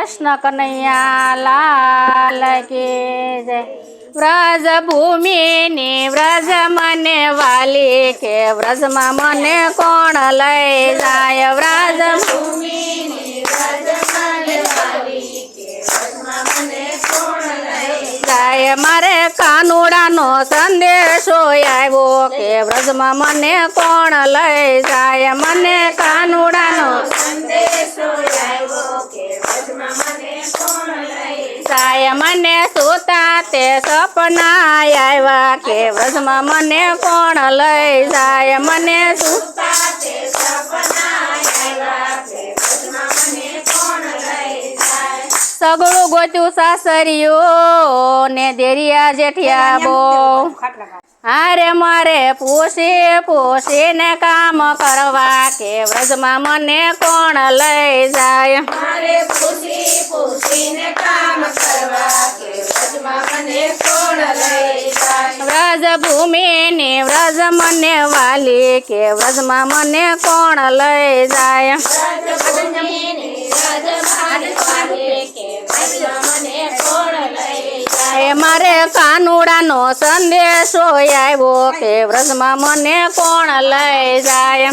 कृष्ण कन्हैया लाल की जय। व्रज भूमि ने व्रज मने वाली के व्रज में मने कोण लई जाय। व्रज भूमि ने व्रज मने वाली के व्रज में मने कोण लई जाय। मारे कानुड़ा नो संदेशो आव्यो के व्रज में मने कोण लई जाय। मने कानुड़ा नो संदेशो आव्यो के व्रज में मने कोण लई जाय। मने सूता ते सपना आव्या के व्रज में मने कोण लई जाय। मने सूता ते सपना आव्या के व्रज में मने कोण लई जाय। सगळू गोत्यु सासरियो ने देरिया जेठिया बो हारे मारे पूछी पूछी ने काम करवा के व्रज में मने कोण लई जाय। मारे पूछी पूछी ने काम करवा के व्रज में मने कोण लई जाय। व्रज भूमि ने व्रज मने वाली के व्रज में मने कोण लई जाय। व्रज भूमि ने व्रज मने वाली के व्रज में मने कोण लई जाय। मारे कानुड़ा नो संदेशो आव्यो के व्रज में मने कोण लई जाय।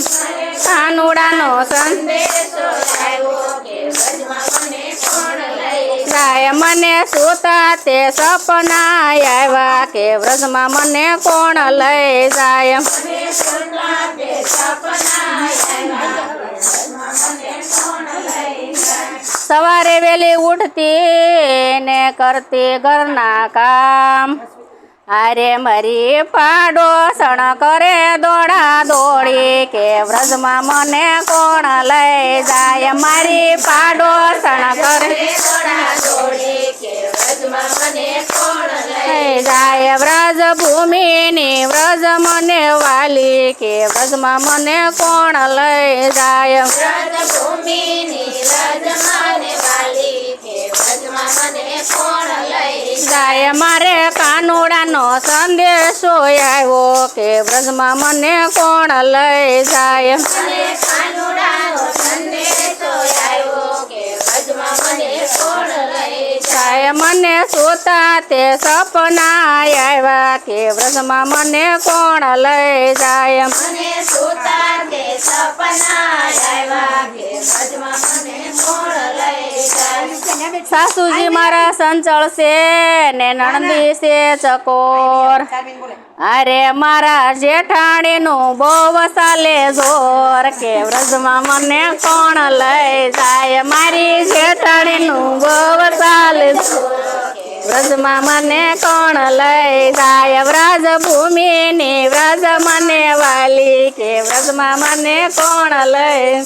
कानुड़ा नो संदेशो आव्यो के व्रज में मने कोण लई जाय। मने सूता ते सपना आव्या के व्रज में मने कोण लई जाय। मने सूता ते सपना आव्या के व्रज में मने कोण लई जाय। सवारे वेली उठती ने करती घरना काम अरे मरी पाडोसण करे दौड़ा दौड़ी के व्रज में मने कोण लई जाय। मारी पाडोसण करे दौड़ा दौड़ी के व्रज में मने कोण लई जाय। व्रज भूमि ने व्रज मने वाली के व्रज में मने कोण लई जाय। व्रज भूमि ने व्रज मने वाली के व्रज में मने कोण लई जाय। मारे कानुड़ा नो संदेशो आव्यो के व्रज में मने कोण लई जाय। मने कानुड़ा नो संदेशो आव्यो के व्रज में मने कोण लई जाय। मने सूता ते सपना आव्या के व्रज में मने कोण लई जाय। मने सूता ते सपना आव्या के व्रज में मने कोण लई जाय। सासूजी मारा संचल से ने नणंदी से चकोर अरे मारा जेठाणी नु बोव साले जोर के व्रज में मने कोण लई जाय। मारी जेठाणी नु बोव साले व्रज में मने कोण लई जाय। व्रज भूमि ने व्रज मने वाली के व्रज में मने कोण लई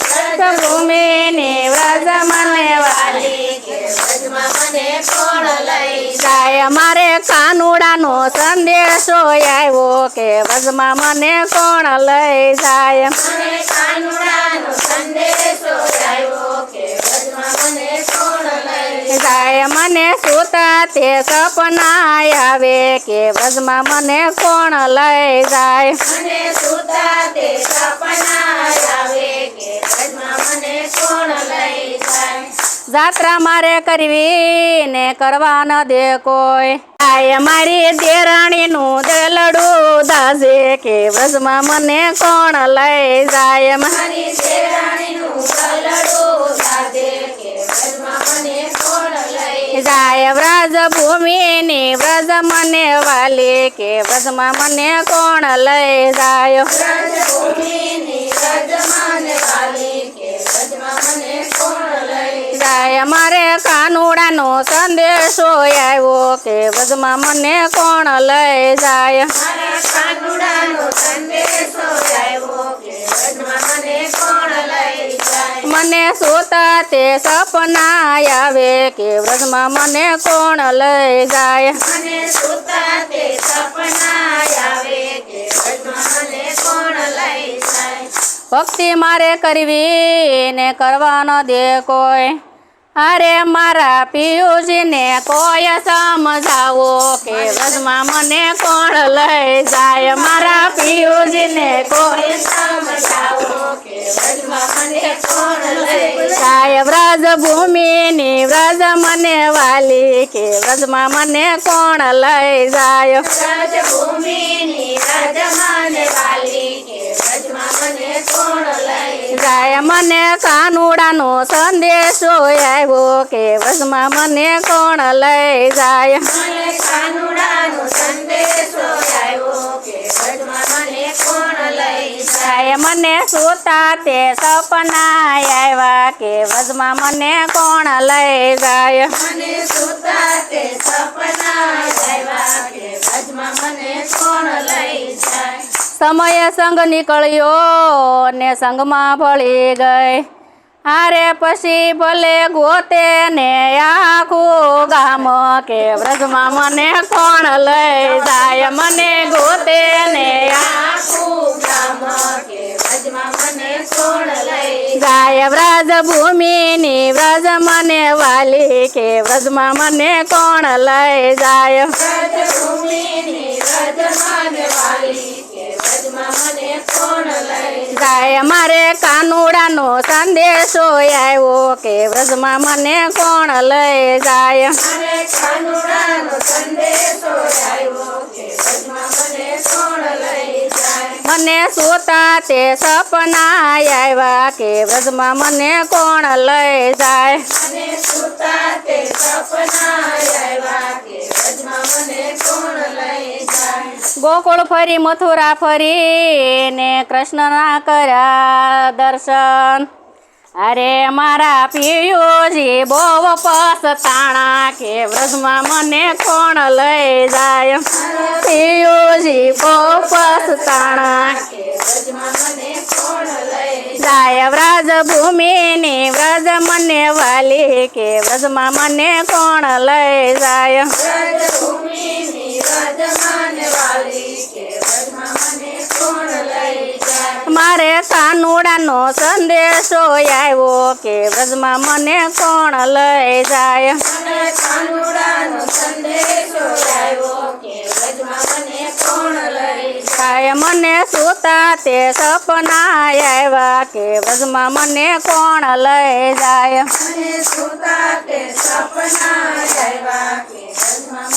व्रज भूमि ने व्रज मने वाली के व्रज में मने कोण लई जाय। मारे कानुड़ा नो संदेशो आव्यो के व्रज में मने कोण लई जाय। मारे कानुड़ा नो संदेशो आव्यो के व्रज में मने कोण लई जाय। मने सूता ते सपना आवे के व्रज में मने कोण लई जाय। मने सूता ते सपना आवे के व्रज में मने कोण लई जाय। जात्रा मारे करवी ने करवा न दे कोई आय। मारी देराणी नु देलडू दाजे के व्रज में मने कोण लई जाय। मारी देराणी नु देलडू दाजे के व्रज में मने कोण लई जाय। व्रज भूमि ने व्रज मने वाली के व्रज में मने कोण लई जाय। व्रज भूमि ने व्रज मने वाली के व्रज में मने कोण लई जाय। मारे कानुड़ा नो संदेशो आव्यो के व्रज में मने कोण लई जाय। मारे कानुड़ा नो संदेशो आव्यो के व्रज में मने कोण लई जाय। मने सूता ते सपना आवे के व्रज में मने कोण लई जाय। मने सूता ते सपना आवे के व्रज में मने कोण लई जाय। भक्ति मारे करवी ने करवा न दे कोई અરે મારા પિયુષને કોઈ સમજાવો કે વ્રજમાં મને કોણ લઈ જાય મારા પિયુષને કોઈ સમજાવો કે વ્રજમાં મને કોણ લઈ જાય વ્રજ ભૂમિની વ્રજ મને વાલી કે વ્રજમાં મને કોણ લઈ જાય વ્રજ ભૂમિની વ્રજ મને વાલી કે વ્રજમાં મને કોણ લઈ જાય મને કાનુડાનો સંદેશો આવ્યો કે વ્રજમાં મને કોણ લઈ જાય મને કાનુડાનો સંદેશો આવ્યો કે વ્રજમાં મને કોણ લઈ જાય મને સુતા તે સપના આવ્યા કે વ્રજમાં મને કોણ લઈ જાય મને સુતા તે સપના આવ્યા કે વ્રજમાં મને કોણ લઈ જાય સમય સંગ નીકળ્યો ને સંગમાં ભળી ગઈ હારે પછી ભલે ગોતે ને આખું ગામ કે વ્રજમાં મને કોણ લઈ જાય મને ગોતે ને આખું ગામ કે વ્રજમાં મને કોણ લઈ જાય વ્રજ ભૂમિની વ્રજ મને વાલી કે વ્રજમાં મને કોણ લઈ જાય વ્રજ ભૂમિની વ્રજ મને વાલી કે વ્રજમાં મને કોણ લઈ જાય મારે કાનુડાનો સંદેશો આવ્યો કે વ્રજમાં મને કોણ લઈ જાય મારે કાનુડાનો સંદેશો આવ્યો કે વ્રજમાં મને કોણ લઈ જાય મને સુતા તે સપના આવ્યા કે વ્રજમાં મને કોણ લઈ જાય મને સુતા તે સપના આવ્યા કે વ્રજમાં મને કોણ લઈ જાય ગોકુળ ફરી મથુરા ફરી ને કૃષ્ણના કર્યા દર્શન અરે મારા પિયુષી બહુ પસતાણા કે વ્રજમાં મને કોણ લઈ જાય પિયુષી બહુ પસતાણા કે વ્રજમાં મને કોણ લઈ જાય વ્રજ ભૂમિની વ્રજ મને વાલી કે વ્રજમાં મને કોણ લઈ જાય વ્રજ ભૂમિની વ્રજ મને વાલી કે વ્રજમાં મને કોણ લઈ જાય મારે કાનુડાનો સંદેશો આવ્યો કે વ્રજમાં મને કોણ લઈ જાય મને કાનુડાનો સંદેશો આવ્યો કે વ્રજમાં મને કોણ લઈ જાય મને સુતા તે સપના આવ્યા કે વ્રજમાં મને કોણ લઈ જાય મને સુતા તે સપના આવ્યા કે વ્રજમાં